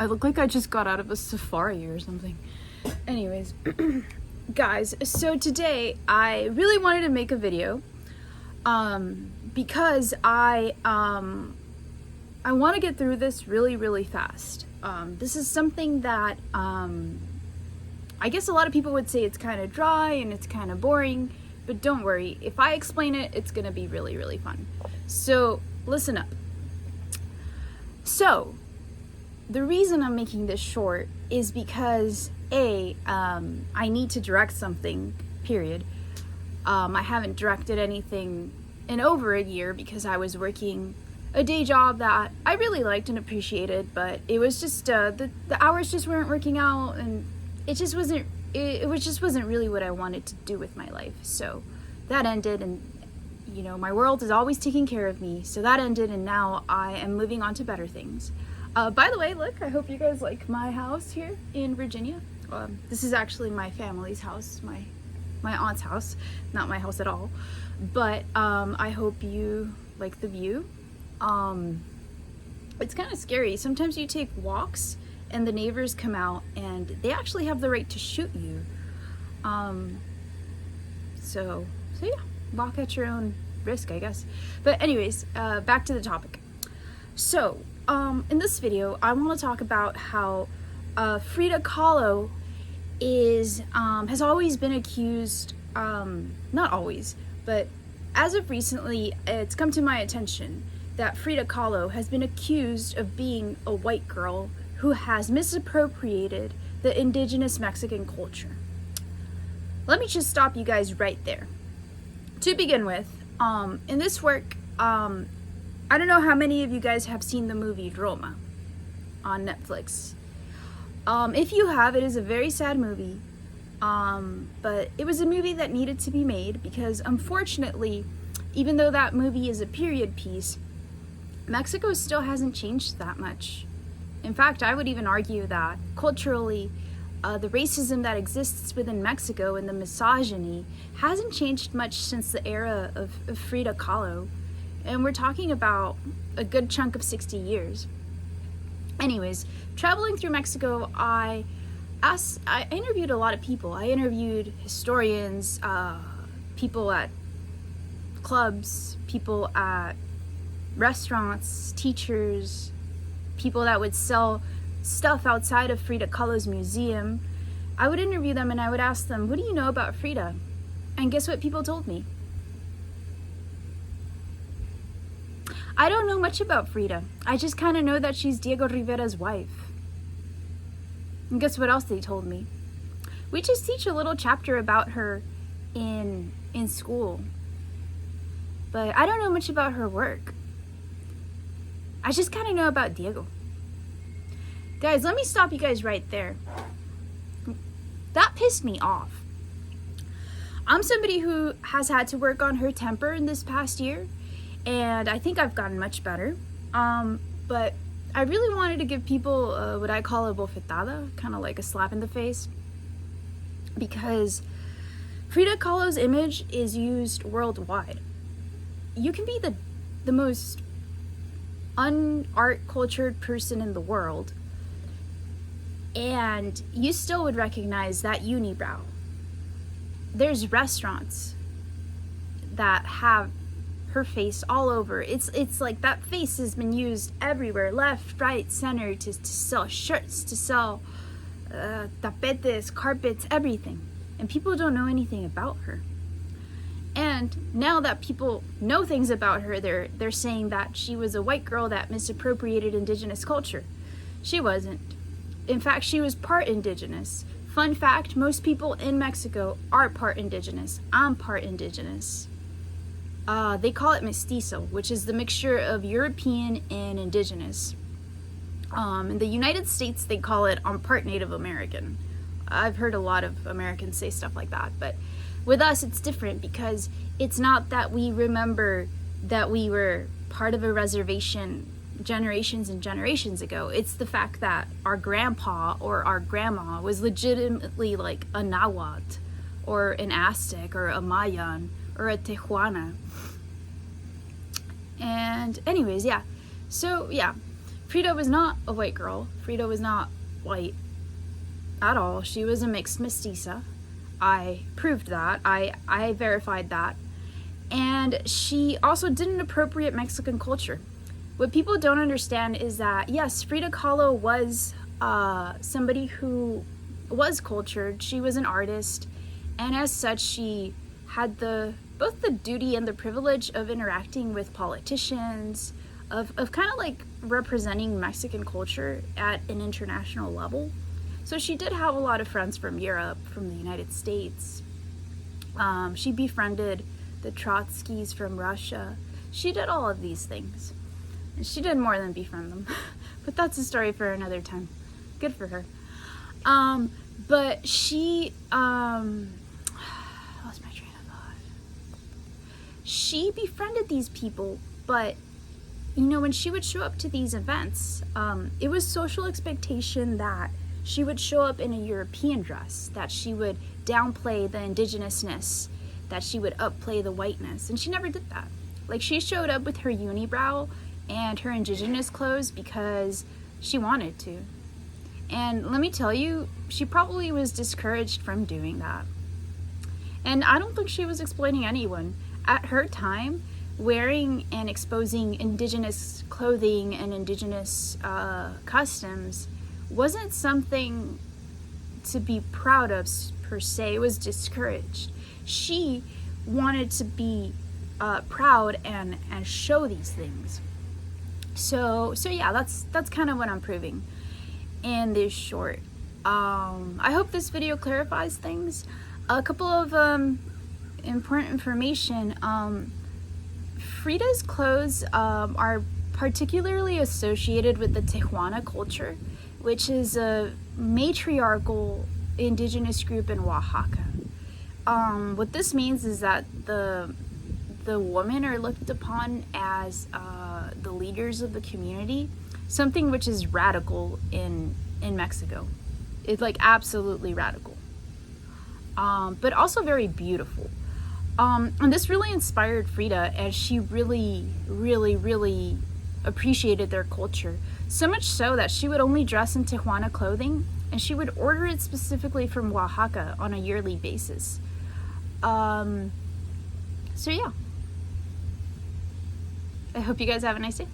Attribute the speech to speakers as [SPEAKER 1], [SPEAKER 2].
[SPEAKER 1] I look like I just got out of a safari or something. Anyways, guys, so today I really wanted to make a video because I want to get through this really fast. This is something that I guess a lot of people would say it's kind of dry and it's kind of boring, but don't worry, if I explain it, it's gonna be really fun. So listen up. So the reason I'm making this short is because I need to direct something, period. I haven't directed anything in over a year because I was working a day job that I really liked and appreciated, but it was just the hours just weren't working out, and it just wasn't really what I wanted to do with my life. So that ended, and you know, my world is always taking care of me, so that ended, and now I am moving on to better things. By the way, look, I hope you guys like my house here in Virginia. This is actually my family's house, my aunt's house, not my house at all, but I hope you like the view. It's kind of scary. Sometimes you take walks and the neighbors come out and they actually have the right to shoot you. So yeah, walk at your own risk, I guess. But anyways, back to the topic. So in this video, I want to talk about how Frida Kahlo has always been accused, not always, but as of recently, it's come to my attention that Frida Kahlo has been accused of being a white girl who has misappropriated the indigenous Mexican culture. Let me just stop you guys right there. To begin with, in this work, I don't know how many of you guys have seen the movie Roma on Netflix. If you have, it is a very sad movie, but it was a movie that needed to be made because unfortunately, even though that movie is a period piece, Mexico still hasn't changed that much. In fact, I would even argue that culturally, the racism that exists within Mexico and the misogyny hasn't changed much since the era of Frida Kahlo. And we're talking about a good chunk of 60 years. Anyways, traveling through Mexico, I interviewed a lot of people. I interviewed historians, people at clubs, people at restaurants, teachers, people that would sell stuff outside of Frida Kahlo's museum. I would interview them and I would ask them, what do you know about Frida? And guess what people told me? I don't know much about Frida. I just kind of know that she's Diego Rivera's wife. And guess what else they told me? We just teach a little chapter about her in school. But I don't know much about her work. I just kind of know about Diego. Guys, let me stop you guys right there. That pissed me off. I'm somebody who has had to work on her temper in this past year, and I think I've gotten much better. But I really wanted to give people what I call a bofetada, kind of like a slap in the face, because Frida Kahlo's image is used worldwide. You can be the most un-art cultured person in the world, and you still would recognize that unibrow. There's restaurants that have her face all over. It's like that face has been used everywhere, left, right, center, to sell shirts, to sell tapetes, carpets, everything. And people don't know anything about her. And now that people know things about her, they're saying that she was a white girl that misappropriated indigenous culture. She wasn't. In fact, she was part indigenous. Fun fact, most people in Mexico are part indigenous. I'm part indigenous. They call it mestizo, which is the mixture of European and indigenous. In the United States, they call it I'm part Native American. I've heard a lot of Americans say stuff like that, but with us, it's different because it's not that we remember that we were part of a reservation generations and generations ago. It's the fact that our grandpa or our grandma was legitimately like a Nahuatl or an Aztec or a Mayan or a Tijuana. And anyways, yeah. So yeah, Frida was not a white girl. Frida was not white at all. She was a mixed mestiza. I proved that. I verified that. And she also didn't appropriate Mexican culture. What people don't understand is that, yes, Frida Kahlo was somebody who was cultured. She was an artist, and as such, she had both the duty and the privilege of interacting with politicians, of kind of like representing Mexican culture at an international level. So she did have a lot of friends from Europe, from the United States. She befriended the Trotskys from Russia. She did all of these things. And she did more than befriend them. But that's a story for another time. Good for her. But she, lost my train of thought. She befriended these people, but, you know, when she would show up to these events, it was social expectation that she would show up in a European dress, that she would downplay the indigenousness, that she would upplay the whiteness, and she never did that. Like, she showed up with her unibrow and her indigenous clothes because she wanted to. And let me tell you, she probably was discouraged from doing that. And I don't think she was exploiting anyone. At her time, wearing and exposing indigenous clothing and indigenous customs wasn't something to be proud of per se. It was discouraged. She wanted to be proud and show these things. So yeah, that's kind of what I'm proving in this short. I hope this video clarifies things. A couple of important information. Frida's clothes are particularly associated with the Tijuana culture, which is a matriarchal indigenous group in Oaxaca. What this means is that the women are looked upon as the leaders of the community, something which is radical in Mexico. It's like absolutely radical, but also very beautiful. And this really inspired Frida, as she really, really, really appreciated their culture. So much so that she would only dress in Tijuana clothing, and she would order it specifically from Oaxaca on a yearly basis. So yeah. I hope you guys have a nice day.